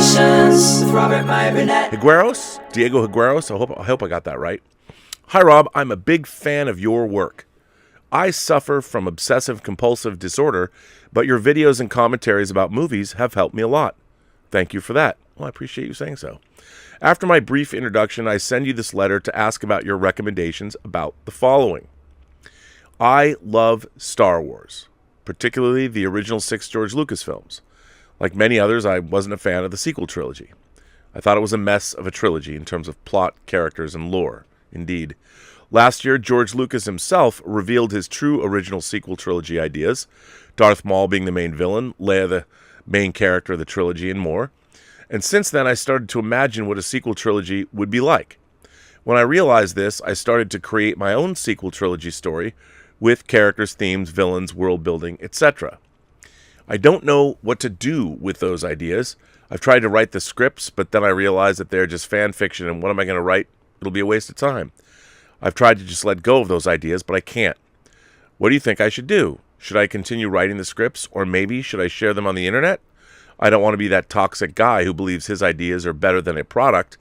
Observations with Robert Meyer Burnett. Diego Higueros, I hope I got that right. Hi, Rob. I'm a big fan of your work. I suffer from obsessive-compulsive disorder, but your videos and commentaries about movies have helped me a lot. Thank you for that. Well, I appreciate you saying so. After my brief introduction, I send you this letter to ask about your recommendations about the following. I love Star Wars, particularly the original 6 George Lucas films. Like many others, I wasn't a fan of the sequel trilogy. I thought it was a mess of a trilogy in terms of plot, characters, and lore. Indeed. Last year, George Lucas himself revealed his true original sequel trilogy ideas, Darth Maul being the main villain, Leia the main character of the trilogy, and more. And since then, I started to imagine what a sequel trilogy would be like. When I realized this, I started to create my own sequel trilogy story with characters, themes, villains, world building, etc. I don't know what to do with those ideas. I've tried to write the scripts, but then I realized that they're just fan fiction, and what am I going to write? It'll be a waste of time. I've tried to just let go of those ideas, but I can't. What do you think I should do? Should I continue writing the scripts, or maybe should I share them on the internet? I don't want to be that toxic guy who believes his ideas are better than a product.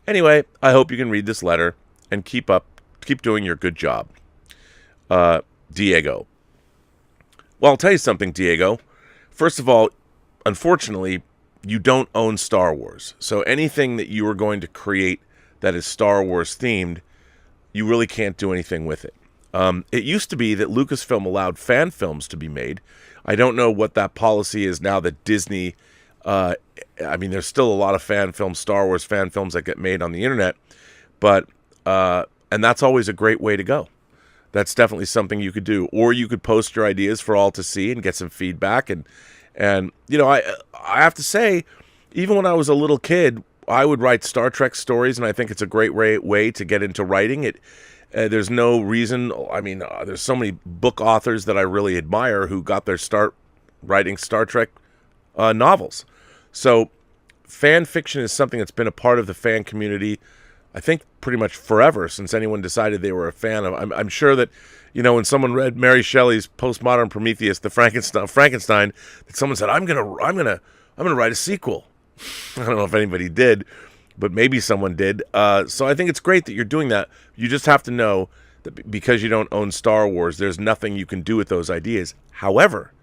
Anyway, I hope you can read this letter and keep doing your good job. Diego. Well, I'll tell you something, Diego. First of all, unfortunately, you don't own Star Wars. So anything that you are going to create that is Star Wars themed, you really can't do anything with it. It used to be that Lucasfilm allowed fan films to be made. I don't know what that policy is now that Disney, there's still a lot of Star Wars fan films that get made on the internet, but, and that's always a great way to go. That's definitely something you could do. Or you could post your ideas for all to see and get some feedback. And I have to say, even when I was a little kid, I would write Star Trek stories, and I think it's a great way to get into writing it. There's no reason. There's so many book authors that I really admire who got their start writing Star Trek novels. So fan fiction is something that's been a part of the fan community, I think, pretty much forever, since anyone decided they were a fan of. I'm sure that, when someone read Mary Shelley's postmodern Prometheus, the Frankenstein, that someone said, I'm gonna write a sequel. I don't know if anybody did, but maybe someone did. So I think it's great that you're doing that. You just have to know that because you don't own Star Wars, there's nothing you can do with those ideas. However,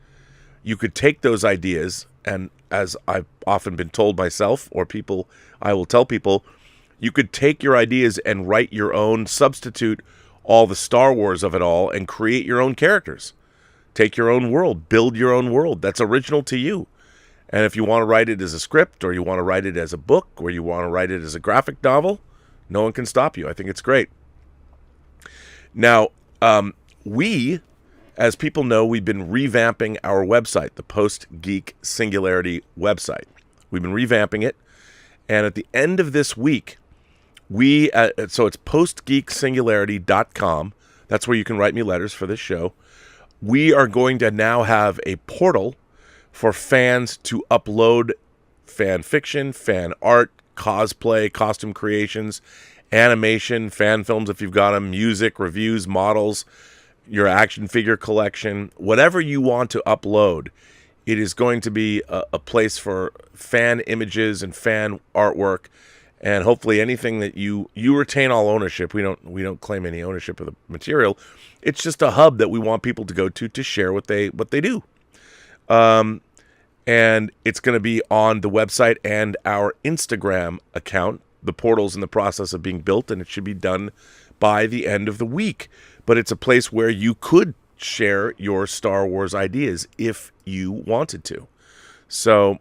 you could take those ideas, and as I've often been told myself, or I will tell people, you could take your ideas and write your own, substitute all the Star Wars of it all, and create your own characters. Take your own world, build your own world that's original to you. And if you want to write it as a script, or you want to write it as a book, or you want to write it as a graphic novel, no one can stop you. I think it's great. Now, we, as people know, we've been revamping our website, the Post-Geek Singularity website. We've been revamping it. And at the end of this week, so it's postgeeksingularity.com. That's where you can write me letters for this show. We are going to now have a portal for fans to upload fan fiction, fan art, cosplay, costume creations, animation, fan films if you've got them, music, reviews, models, your action figure collection, whatever you want to upload. It is going to be a place for fan images and fan artwork, and hopefully anything that you retain all ownership. We don't claim any ownership of the material. It's just a hub that we want people to go to share what they do. And it's going to be on the website and our Instagram account. The portal's in the process of being built, and it should be done by the end of the week. But it's a place where you could share your Star Wars ideas if you wanted to. So,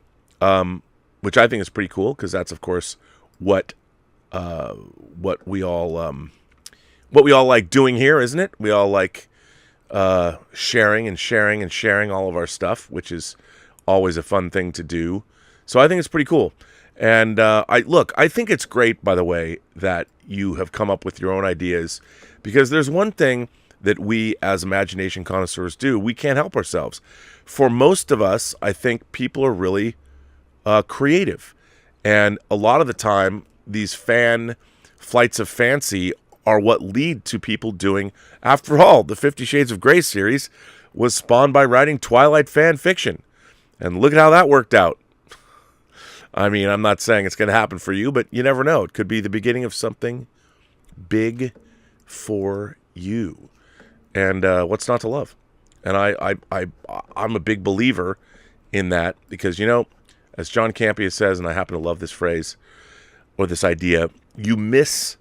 which I think is pretty cool, because that's, of course, what we all like doing here, isn't it? We all like sharing all of our stuff, which is always a fun thing to do. So I think it's pretty cool. And I think it's great, by the way, that you have come up with your own ideas, because there's one thing that we as imagination connoisseurs do. We can't help ourselves. For most of us, I think people are really creative. And a lot of the time, these fan flights of fancy are what lead to people doing. After all, the 50 Shades of Grey series was spawned by writing Twilight fan fiction. And look at how that worked out. I mean, I'm not saying it's going to happen for you, but you never know. It could be the beginning of something big for you. And what's not to love? And I'm a big believer in that because, as John Campea says, and I happen to love this phrase or this idea, you miss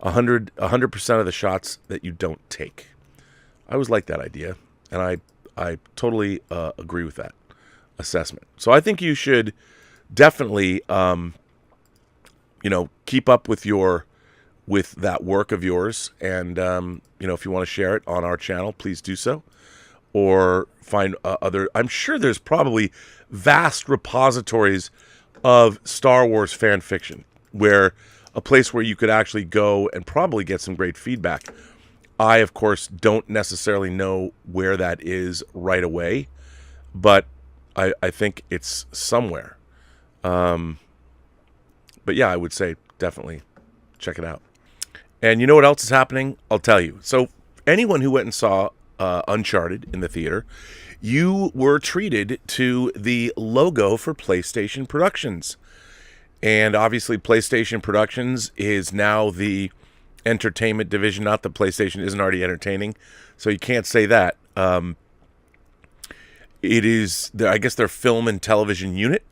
100% of the shots that you don't take. I always like that idea, and I totally agree with that assessment. So I think you should definitely, keep up with that work of yours, and if you want to share it on our channel, please do so, or find other. I'm sure there's probably vast repositories of Star Wars fan fiction, where a place where you could actually go and probably get some great feedback. I, of course, don't necessarily know where that is right away, but I think it's somewhere. But yeah, I would say definitely check it out. And you know what else is happening? I'll tell you. So anyone who went and saw Uncharted in the theater, you were treated to the logo for PlayStation Productions. And obviously PlayStation Productions is now the entertainment division. Not that PlayStation isn't already entertaining, so you can't say that. It is, I guess, their film and television unit.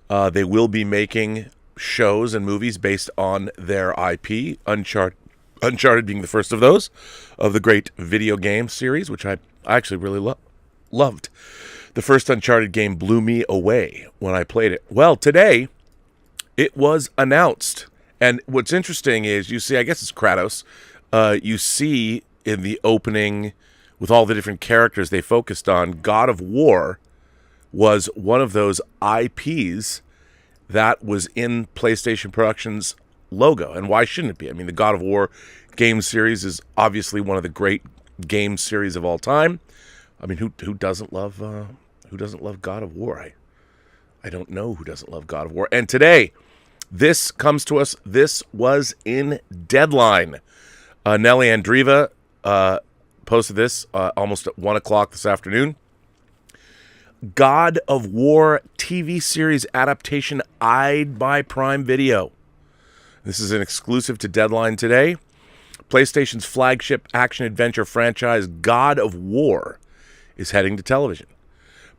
They will be making shows and movies based on their IP, Uncharted being the first of those, of the great video game series, which I actually really loved. The first Uncharted game blew me away when I played it. Well, today it was announced. And what's interesting is you see, I guess it's Kratos, you see in the opening with all the different characters they focused on, God of War was one of those IPs that was in PlayStation Productions logo. And why shouldn't it be? I mean, the God of War game series is obviously one of the great game series of all time. I mean, who doesn't love God of War? I don't know who doesn't love God of War. And today, this comes to us. This was in Deadline. Nelly Andreeva posted this almost at 1 o'clock this afternoon. God of War TV series adaptation eyed by Prime Video. This is an exclusive to Deadline today. PlayStation's flagship action-adventure franchise, God of War, is heading to television.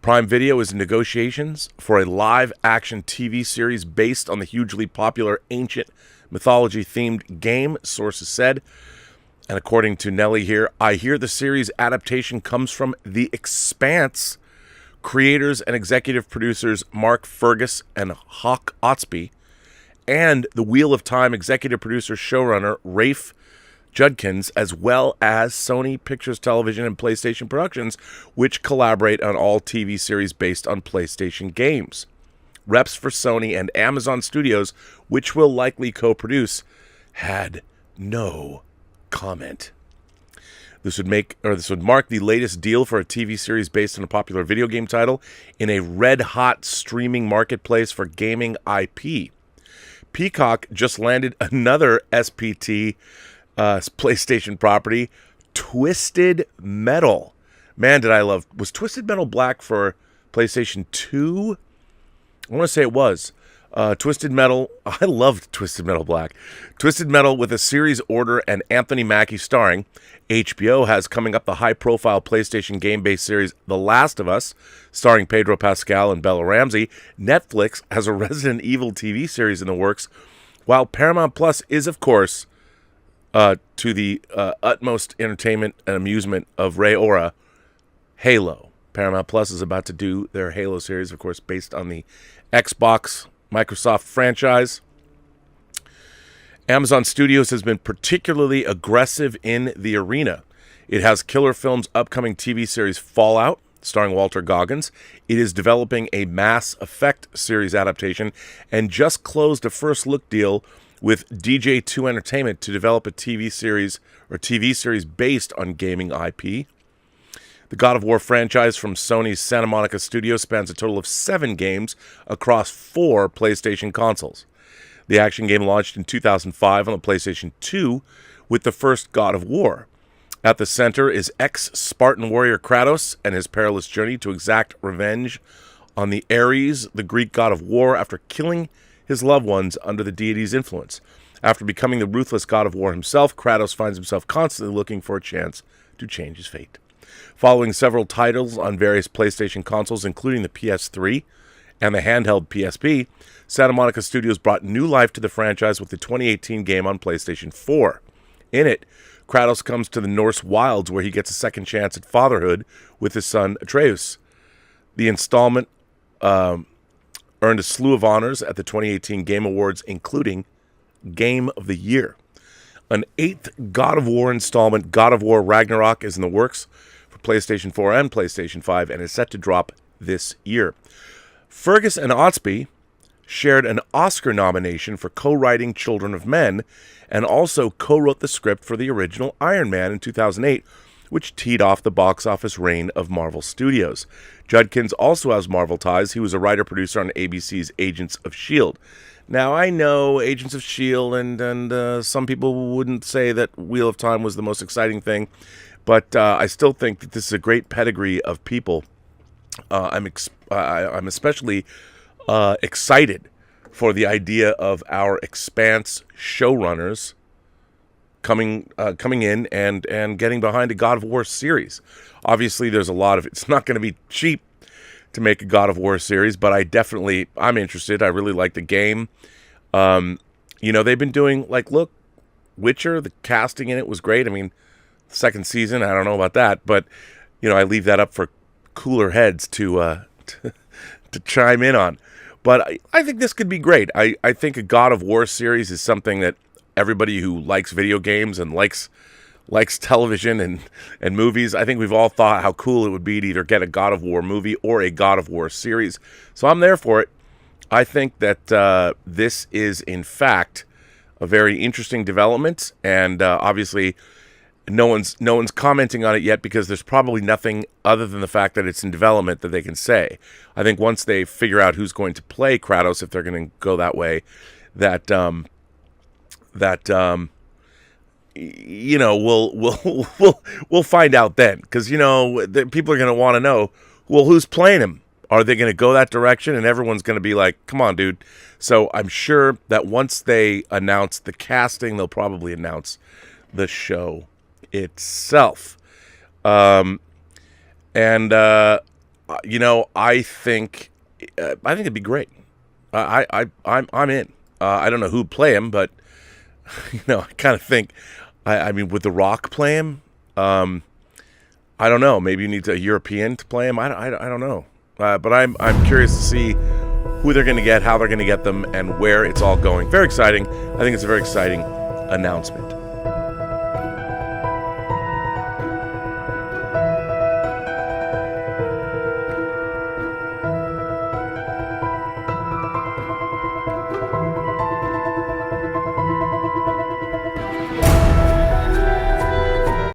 Prime Video is in negotiations for a live-action TV series based on the hugely popular ancient mythology-themed game, sources said. And according to Nelly here, I hear the series adaptation comes from The Expanse creators and executive producers Mark Fergus and Hawk Otsby, and the Wheel of Time executive producer showrunner Rafe Judkins, as well as Sony Pictures Television and PlayStation Productions, which collaborate on all TV series based on PlayStation games. Reps for Sony and Amazon Studios, which will likely co-produce, had no comment. This would mark the latest deal for a TV series based on a popular video game title in a red-hot streaming marketplace for gaming IP. Peacock just landed another SPT PlayStation property, Twisted Metal. Man, did I love... Was Twisted Metal Black for PlayStation 2? I want to say it was. Twisted Metal... I loved Twisted Metal Black. Twisted Metal with a series order and Anthony Mackie starring. HBO has coming up the high-profile PlayStation game-based series The Last of Us, starring Pedro Pascal and Bella Ramsey. Netflix has a Resident Evil TV series in the works, while Paramount Plus is, of course... to the utmost entertainment and amusement of Ray Ora, Halo. Paramount Plus is about to do their Halo series, of course, based on the Xbox Microsoft franchise. Amazon Studios has been particularly aggressive in the arena. It has Killer Films' upcoming TV series Fallout, starring Walter Goggins. It is developing a Mass Effect series adaptation and just closed a first-look deal with DJ2 Entertainment to develop a TV series based on gaming IP. The God of War franchise from Sony's Santa Monica studio spans a total of 7 games across 4 PlayStation consoles. The action game launched in 2005 on the PlayStation 2 with the first God of War. At the center is ex-Spartan warrior Kratos and his perilous journey to exact revenge on the Ares, the Greek god of war, after killing his loved ones under the deity's influence. After becoming the ruthless god of war himself, Kratos finds himself constantly looking for a chance to change his fate. Following several titles on various PlayStation consoles, including the PS3 and the handheld PSP, Santa Monica Studios brought new life to the franchise with the 2018 game on PlayStation 4. In it, Kratos comes to the Norse wilds where he gets a second chance at fatherhood with his son Atreus. The installment earned a slew of honors at the 2018 Game Awards, including Game of the Year. An 8th God of War installment, God of War Ragnarok, is in the works for PlayStation 4 and PlayStation 5 and is set to drop this year. Fergus and Otsby shared an Oscar nomination for co-writing Children of Men and also co-wrote the script for the original Iron Man in 2008, which teed off the box office reign of Marvel Studios. Judkins also has Marvel ties. He was a writer-producer on ABC's Agents of S.H.I.E.L.D. Now, I know Agents of S.H.I.E.L.D. and some people wouldn't say that Wheel of Time was the most exciting thing, but I still think that this is a great pedigree of people. I'm especially excited for the idea of our Expanse showrunners coming in and getting behind a God of War series. Obviously, there's a lot of it's not going to be cheap to make a God of War series, but I'm interested. I really like the game. They've been doing look, Witcher. The casting in it was great. I mean, second season, I don't know about that, but I leave that up for cooler heads to chime in on. But I think this could be great. I think a God of War series is something that everybody who likes video games and likes television and movies, I think we've all thought how cool it would be to either get a God of War movie or a God of War series. So I'm there for it. I think that this is, in fact, a very interesting development, and obviously no one's commenting on it yet because there's probably nothing other than the fact that it's in development that they can say. I think once they figure out who's going to play Kratos, if they're going to go that way, we'll find out then, because people are going to want to know, well, who's playing him? Are they going to go that direction? And everyone's going to be like, come on, dude. So I'm sure that once they announce the casting, they'll probably announce the show itself. I think it'd be great. I'm in. I don't know who'd play him, but I kind of think, I mean, would The Rock play him? I don't know. Maybe you need a European to play him. I don't know. But I'm curious to see who they're going to get, how they're going to get them, and where it's all going. Very exciting. I think it's a very exciting announcement.